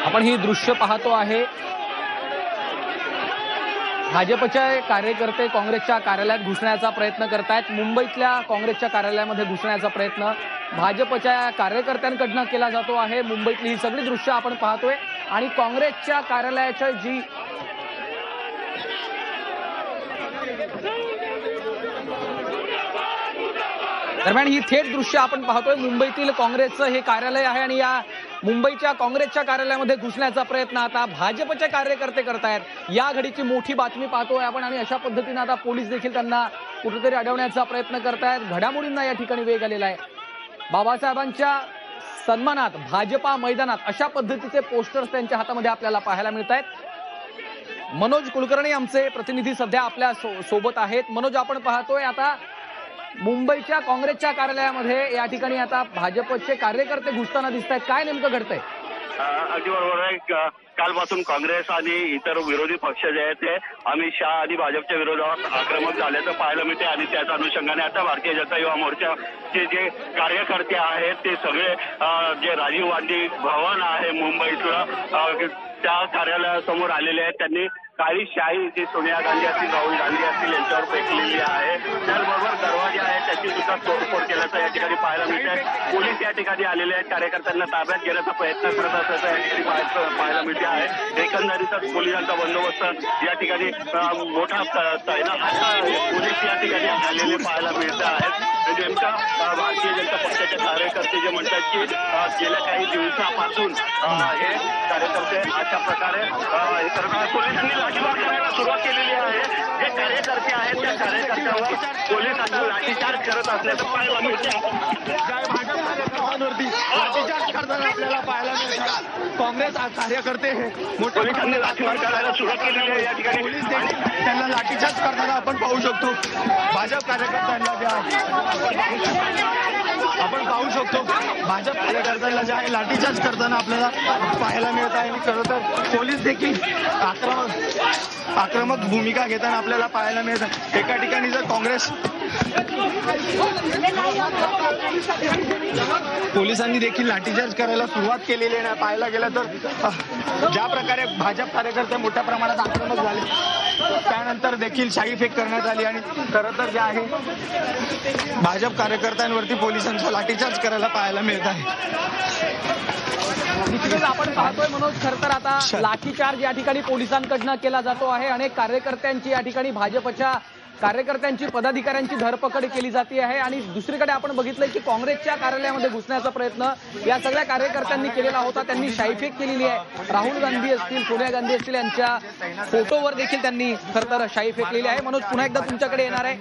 आपण ही दृश्य पाहतो आहे। भाजपचे कार्यकर्ते काँग्रेसच्या कार्यालयात घुसण्याचा प्रयत्न करतायत। मुंबईतल्या काँग्रेसच्या कार्यालयामध्ये घुसण्याचा प्रयत्न भाजपच्या कार्यकर्त्यांकडून केला जातो आहे। मुंबईतली ही सगळी दृश्य आपण पाहतोय आणि काँग्रेसच्या कार्यालयाची जी दरम्यान ही थेट दृश्य आपण पाहतोय। मुंबईतील काँग्रेसचं हे कार्यालय आहे आणि या मुंबईच्या काँग्रेसच्या कार्यालयामध्ये घुसण्याचा प्रयत्न आता भाजपचे कार्यकर्ते करतायत। या घडीची मोठी बातमी पाहतोय आपण आणि अशा पद्धतीने आता पोलीस देखील त्यांना कुठेतरी अडवण्याचा प्रयत्न करतायत। घडामोडींना या ठिकाणी वेग आलेला आहे। बाबासाहेबांच्या सन्मानात भाजपा मैदानात अशा पद्धतीचे पोस्टर्स त्यांच्या हातामध्ये आपल्याला पाहायला मिळत आहेत। मनोज कुलकर्णी आमचे प्रतिनिधी सध्या आपल्या सोबत आहेत। मनोज, आपण पाहतोय आता मुंबईच्या काँग्रेसच्या कार्यालयामध्ये या ठिकाणी आता भाजपचे कार्यकर्ते घुसताना दिसत आहेत। काय नेमकं घडतंय? अगदी बरोबर आहे। कालपासून काँग्रेस आणि इतर विरोधी पक्ष जे आहेत ते अमित शहा आणि भाजपच्या विरोधात आक्रमक झाल्याचं पाहायला मिळते आणि त्याच्या अनुषंगाने आता भारतीय जनता युवा मोर्चाचे जे कार्यकर्ते आहेत ते सगळे जे राजीव गांधी भवन आहे मुंबईतलं त्या कार्यालयासमोर आलेले आहेत। त्यांनी काळी शाही जी सोनिया गांधी असतील, राहुल गांधी असतील यांच्यावर फेकलेली आहे। त्याचबरोबर दरवाजे आहेत त्याची सुद्धा तोडफोड केल्याचं या ठिकाणी पाहायला मिळत आहे। पोलीस या ठिकाणी आलेले आहेत, कार्यकर्त्यांना ताब्यात घेण्याचा प्रयत्न करत असल्याचं या ठिकाणी पाहायला मिळते आहे। एकंदरीतच पोलिसांचा बंदोबस्त या ठिकाणी मोठा तैनात पोलीस या ठिकाणी आलेले पाहायला मिळत आहेत। नेमका भारतीय जनता पक्षाचे कार्यकर्ते जे म्हणतात की गेल्या काही दिवसापासून हे कार्यकर्ते अशा प्रकारे हे करतात। पोलिसांनी लाठीमार करायला सुरुवात केलेली आहे। जे कार्यकर्ते आहेत त्या कार्यकर्त्यांवर पोलिसांनी लाठीचार्ज करत असल्याचं पाहायला मिळते। भाजप कार्यकर्त्यांवरती लाठीचार्ज करताना आपल्याला पाहायला मिळतात। काँग्रेस कार्यकर्ते पोलिसांनी लाठीमार करायला सुरुवात केलेली आहे या ठिकाणी आणि त्यांना लाठीचार्ज करताना आपण पाहू शकतो। भाजप कार्यकर्त्यांना जे आहे आपण पाहू शकतो, भाजप कार्यकर्त्यांना जे आहे लाठीचार्ज करताना आपल्याला पाहायला मिळत आहे आणि खरं तर पोलीस देखील आक्रमक भूमिका घेताना आपल्याला पाहायला मिळत आहे। एका ठिकाणी जर काँग्रेस पोलिसांनी देखील लाठीचार्ज करायला सुरुवात केलेली आहे। पाहायला गेलं तर ज्या प्रकारे भाजप कार्यकर्ते मोठ्या प्रमाणात आक्रमक झाले त्यानंतर देखील शाईफेक करण्यात आली आणि खरं तर जे आहे भाजप कार्यकर्त्यांवरती पोलिसांचा लाठीचार्ज करायला पाहायला मिळत आहे। आपण पाहतोय मनोज, खरं तर आता लाठीचार्ज या ठिकाणी पोलिसांकडनं केला जातो आहे। अनेक कार्यकर्त्यांची या ठिकाणी भाजपच्या कार्यकर्त्यांची पदाधिकाऱ्यांची धरपकड केली जाते आहे आणि दुसरीकडे आपण बघितलंय की काँग्रेसच्या कार्यालयामध्ये घुसण्याचा प्रयत्न या सगळ्या कार्यकर्त्यांनी केलेला होता। त्यांनी शाईफेक केलेली आहे। राहुल गांधी असतील, सोनिया गांधी असतील यांच्या फोटोवर देखील त्यांनी खरं तर शाई फेकलेली आहे। मनोज, पुन्हा एकदा तुमच्याकडे येणार आहे।